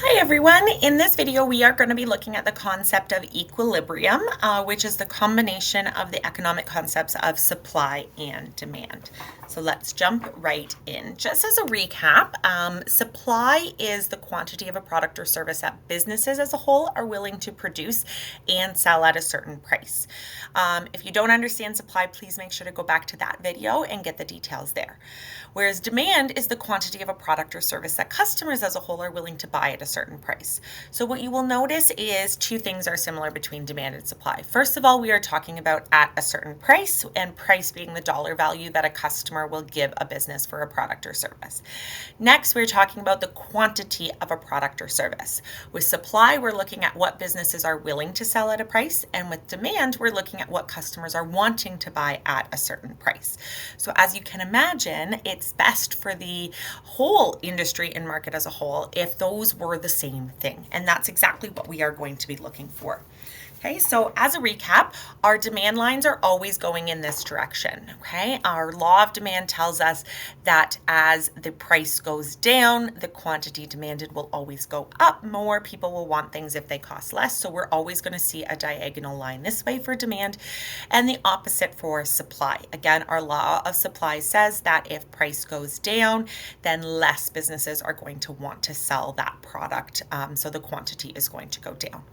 Hi everyone. In this video, we are going to be looking at the concept of equilibrium, which is the combination of the economic concepts of supply and demand. So let's jump right in. Just as a recap, supply is the quantity of a product or service that businesses as a whole are willing to produce and sell at a certain price. If you don't understand supply, please make sure to go back to that video and get the details there. Whereas demand is the quantity of a product or service that customers as a whole are willing to buy at a certain price. So what you will notice is two things are similar between demand and supply. First of all, we are talking about at a certain price, and price being the dollar value that a customer will give a business for a product or service. Next, we're talking about the quantity of a product or service. With supply, we're looking at what businesses are willing to sell at a price, and with demand, we're looking at what customers are wanting to buy at a certain price. So as you can imagine, it's best for the whole industry and market as a whole if those were the same thing. And that's exactly what we are going to be looking for. Okay, so as a recap, our demand lines are always going in this direction. Okay, our law of demand tells us that as the price goes down, the quantity demanded will always go up. More people will want things if they cost less. So we're always going to see a diagonal line this way for demand and the opposite for supply. Again, our law of supply says that if price goes down, then less businesses are going to want to sell that product. So the quantity is going to go down.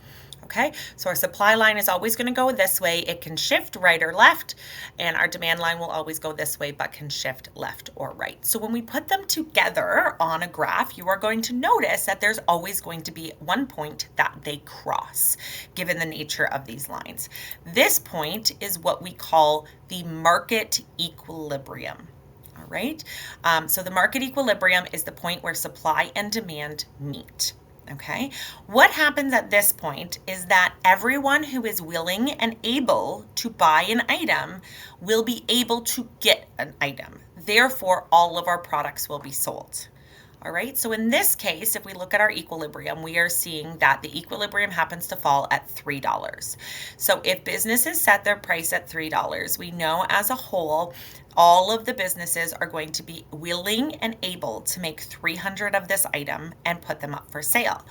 Okay, so our supply line is always going to go this way. It can shift right or left, and our demand line will always go this way, but can shift left or right. So when we put them together on a graph, you are going to notice that there's always going to be one point that they cross, given the nature of these lines. This point is what we call the market equilibrium. All right, so the market equilibrium is the point where supply and demand meet. Okay, what happens at this point is that everyone who is willing and able to buy an item will be able to get an item. Therefore, all of our products will be sold. All right, so in this case, if we look at our equilibrium, we are seeing that the equilibrium happens to fall at $3. So if businesses set their price at $3, we know as a whole, all of the businesses are going to be willing and able to make 300 of this item and put them up for sale.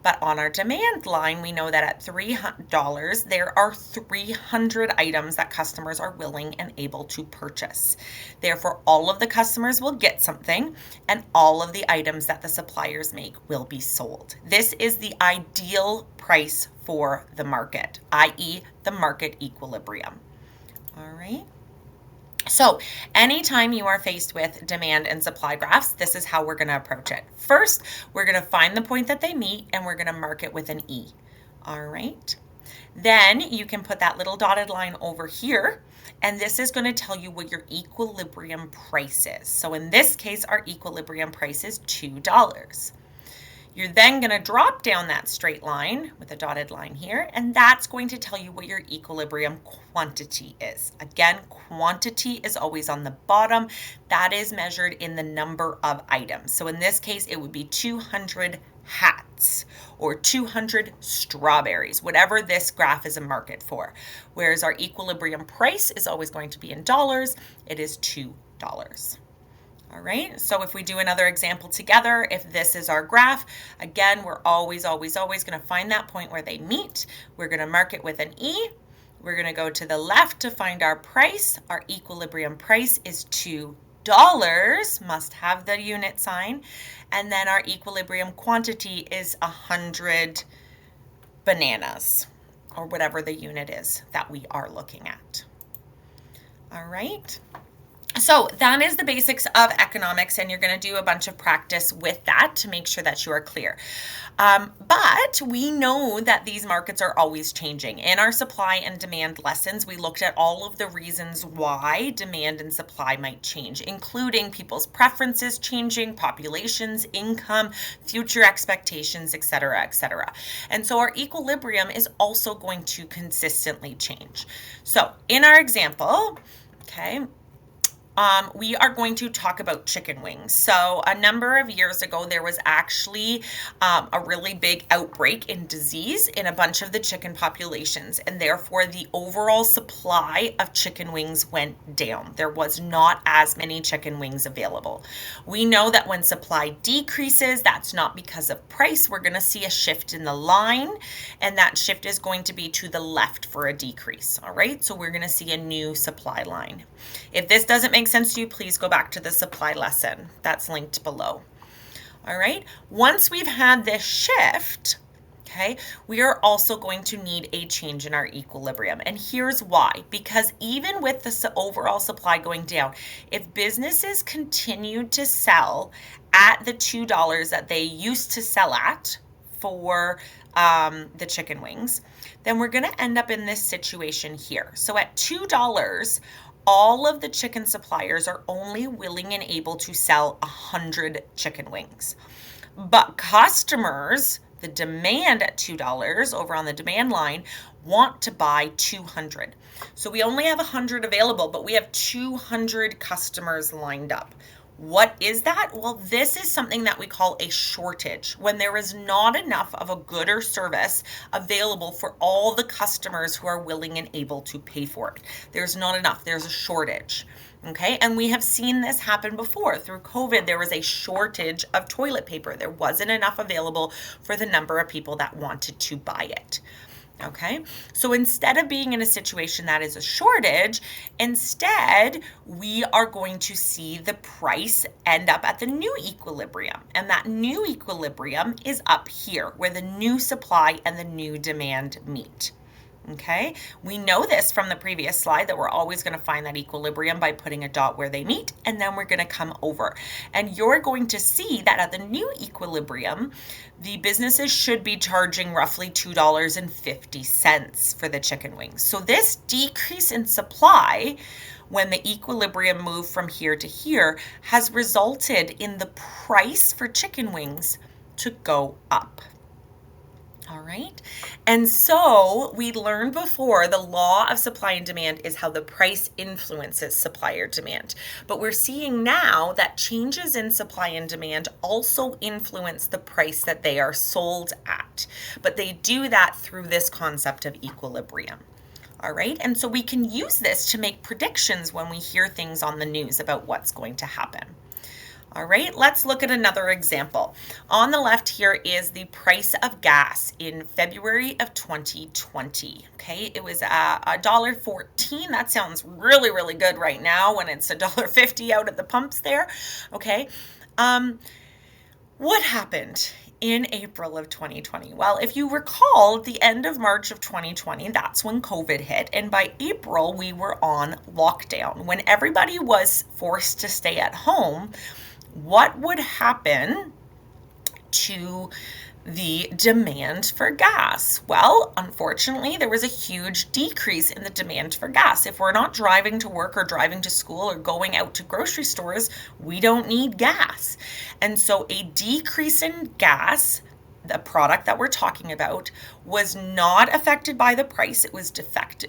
But on our demand line, we know that at $3, there are 300 items that customers are willing and able to purchase. Therefore, all of the customers will get something, and all of the items that the suppliers make will be sold. This is the ideal price for the market, i.e., the market equilibrium. All right. So anytime you are faced with demand and supply graphs, this is how we're going to approach it. First, we're going to find the point that they meet, and we're going to mark it with an E. All right. Then you can put that little dotted line over here, and this is going to tell you what your equilibrium price is. So in this case, our equilibrium price is $2. You're then going to drop down that straight line with a dotted line here, and that's going to tell you what your equilibrium quantity is. Again, quantity is always on the bottom. That is measured in the number of items. So in this case, it would be 200 hats or 200 strawberries, whatever this graph is a market for. Whereas our equilibrium price is always going to be in dollars. It is $2. All right, so if we do another example together, if this is our graph, again, we're always going to find that point where they meet. We're going to mark it with an E. We're going to go to the left to find our price. Our equilibrium price is $2, must have the unit sign. And then our equilibrium quantity is 100 bananas, or whatever the unit is that we are looking at. All right. So that is the basics of economics, and you're going to do a bunch of practice with that to make sure that you are clear. But we know that these markets are always changing. In our supply and demand lessons, we looked at all of the reasons why demand and supply might change, including people's preferences changing, populations, income, future expectations, etc., etc. And so our equilibrium is also going to consistently change. So in our example, okay, we are going to talk about chicken wings. So a number of years ago, there was actually a really big outbreak in disease in a bunch of the chicken populations, and therefore the overall supply of chicken wings went down. There was not as many chicken wings available. We know that when supply decreases, that's not because of price. We're going to see a shift in the line, and that shift is going to be to the left for a decrease. All right, so we're going to see a new supply line. If this doesn't make sense to you, please go back to the supply lesson. That's linked below. All right, once we've had this shift, okay, we are also going to need a change in our equilibrium. And here's why. Because even with the overall supply going down, if businesses continue to sell at the $2 that they used to sell at for the chicken wings, then we're going to end up in this situation here. So at $2, all of the chicken suppliers are only willing and able to sell 100 chicken wings. But customers, the demand at $2 over on the demand line, want to buy 200. So we only have 100 available, but we have 200 customers lined up. What is that? Well, this is something that we call a shortage, when there is not enough of a good or service available for all the customers who are willing and able to pay for it. There's not enough. There's a shortage. Okay, and we have seen this happen before. Through COVID, there was a shortage of toilet paper. There wasn't enough available for the number of people that wanted to buy it. Okay, so instead of being in a situation that is a shortage, instead we are going to see the price end up at the new equilibrium. And that new equilibrium is up here where the new supply and the new demand meet. Okay, we know this from the previous slide that we're always going to find that equilibrium by putting a dot where they meet, and then we're going to come over. And you're going to see that at the new equilibrium, the businesses should be charging roughly $2.50 for the chicken wings. So this decrease in supply, when the equilibrium moved from here to here, has resulted in the price for chicken wings to go up. All right. And so we learned before the law of supply and demand is how the price influences supply or demand. But we're seeing now that changes in supply and demand also influence the price that they are sold at. But they do that through this concept of equilibrium. All right. And so we can use this to make predictions when we hear things on the news about what's going to happen. All right, let's look at another example. On the left here is the price of gas in February of 2020. Okay, it was $1.14. That sounds really, really good right now when it's $1.50 out at the pumps there. Okay, what happened in April of 2020? Well, if you recall, at the end of March of 2020, that's when COVID hit. And by April, we were on lockdown. When everybody was forced to stay at home, what would happen to the demand for gas? Well, unfortunately, there was a huge decrease in the demand for gas. If we're not driving to work or driving to school or going out to grocery stores, we don't need gas. And so a decrease in gas, the product that we're talking about, was not affected by the price. It was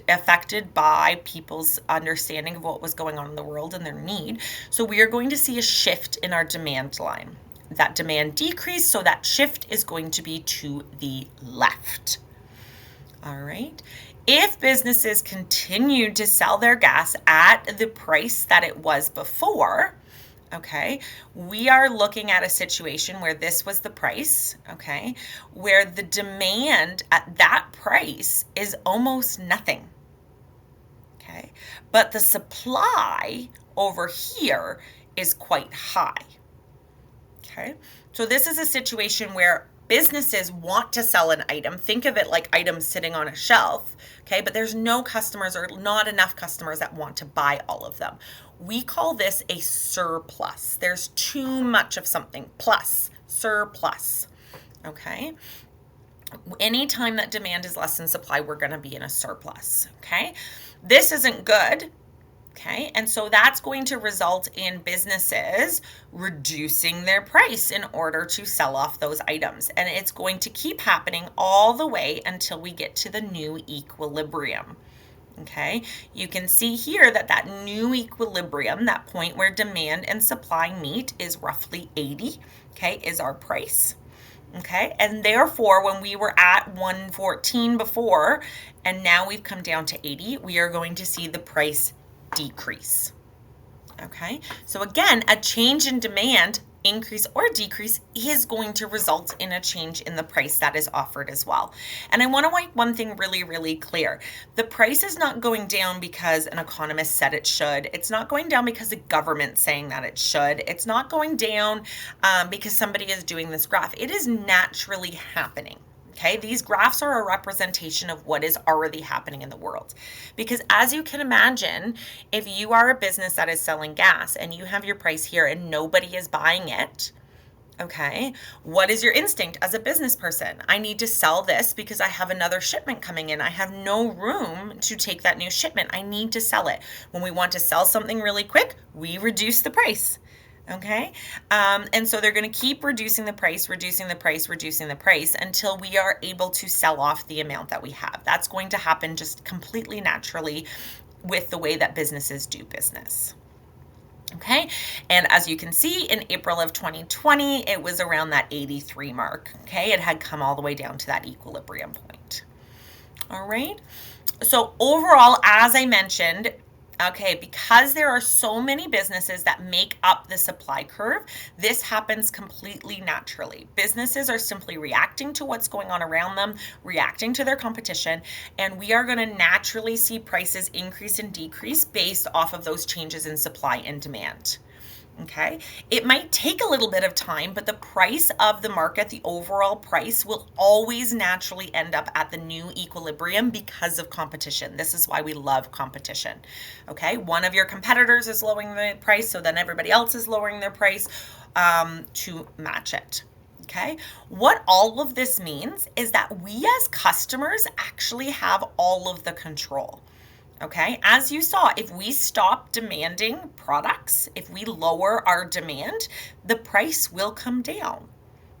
affected by people's understanding of what was going on in the world and their need. So we are going to see a shift in our demand line. That demand decrease, so that shift is going to be to the left. All right. If businesses continued to sell their gas at the price that it was before, okay, we are looking at a situation where this was the price, okay, where the demand at that price is almost nothing, okay, but the supply over here is quite high, okay. So this is a situation where businesses want to sell an item. Think of it like items sitting on a shelf, okay, but there's no customers or not enough customers that want to buy all of them. We call this a surplus. There's too much of something, plus, surplus, okay? Anytime that demand is less than supply, we're going to be in a surplus, okay? This isn't good, okay? And so that's going to result in businesses reducing their price in order to sell off those items. And it's going to keep happening all the way until we get to the new equilibrium. Okay, you can see here that that new equilibrium, that point where demand and supply meet, is roughly 80, okay, is our price. Okay, and therefore, when we were at 114 before, and now we've come down to 80, we are going to see the price decrease. Okay, so again, a change in demand, increase or decrease, is going to result in a change in the price that is offered as well. And I want to make one thing really, really clear. The price is not going down because an economist said it should. It's not going down because the government's saying that it should. It's not going down because somebody is doing this graph. It is naturally happening. Okay, these graphs are a representation of what is already happening in the world. Because as you can imagine, if you are a business that is selling gas and you have your price here and nobody is buying it, okay, what is your instinct as a business person? I need to sell this because I have another shipment coming in. I have no room to take that new shipment. I need to sell it. When we want to sell something really quick, we reduce the price. Okay, and so they're going to keep reducing the price until we are able to sell off the amount that we have. That's going to happen just completely naturally with the way that businesses do business. Okay, and as you can see, in April of 2020, it was around that 83 mark. Okay, it had come all the way down to that equilibrium point. All right, so overall, as I mentioned, okay, because there are so many businesses that make up the supply curve, this happens completely naturally. Businesses are simply reacting to what's going on around them, reacting to their competition, and we are going to naturally see prices increase and decrease based off of those changes in supply and demand. Okay, it might take a little bit of time, but the price of the market, the overall price, will always naturally end up at the new equilibrium because of competition. This is why we love competition. Okay, one of your competitors is lowering the price, so then everybody else is lowering their price to match it. Okay, what all of this means is that we as customers actually have all of the control. Okay, as you saw, if we stop demanding products, if we lower our demand, the price will come down.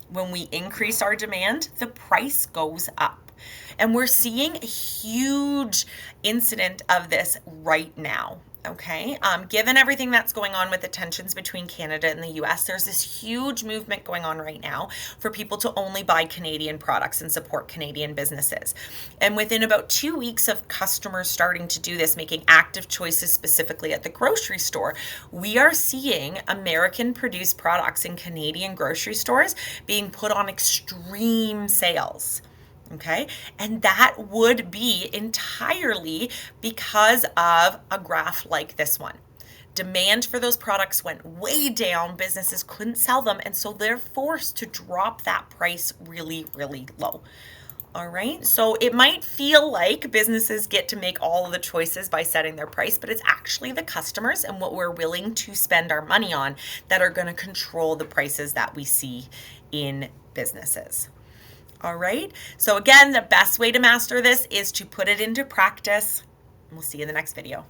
When we increase our demand, the price goes up. And we're seeing a huge incident of this right now. Okay, given everything that's going on with the tensions between Canada and the US, there's this huge movement going on right now for people to only buy Canadian products and support Canadian businesses. And within about 2 weeks of customers starting to do this, making active choices specifically at the grocery store, we are seeing American produced products in Canadian grocery stores being put on extreme sales. Okay, and that would be entirely because of a graph like this one. Demand for those products went way down, businesses couldn't sell them, and so they're forced to drop that price really, really low. All right, so it might feel like businesses get to make all of the choices by setting their price, but it's actually the customers and what we're willing to spend our money on that are going to control the prices that we see in businesses. All right, so again, the best way to master this is to put it into practice. We'll see you in the next video.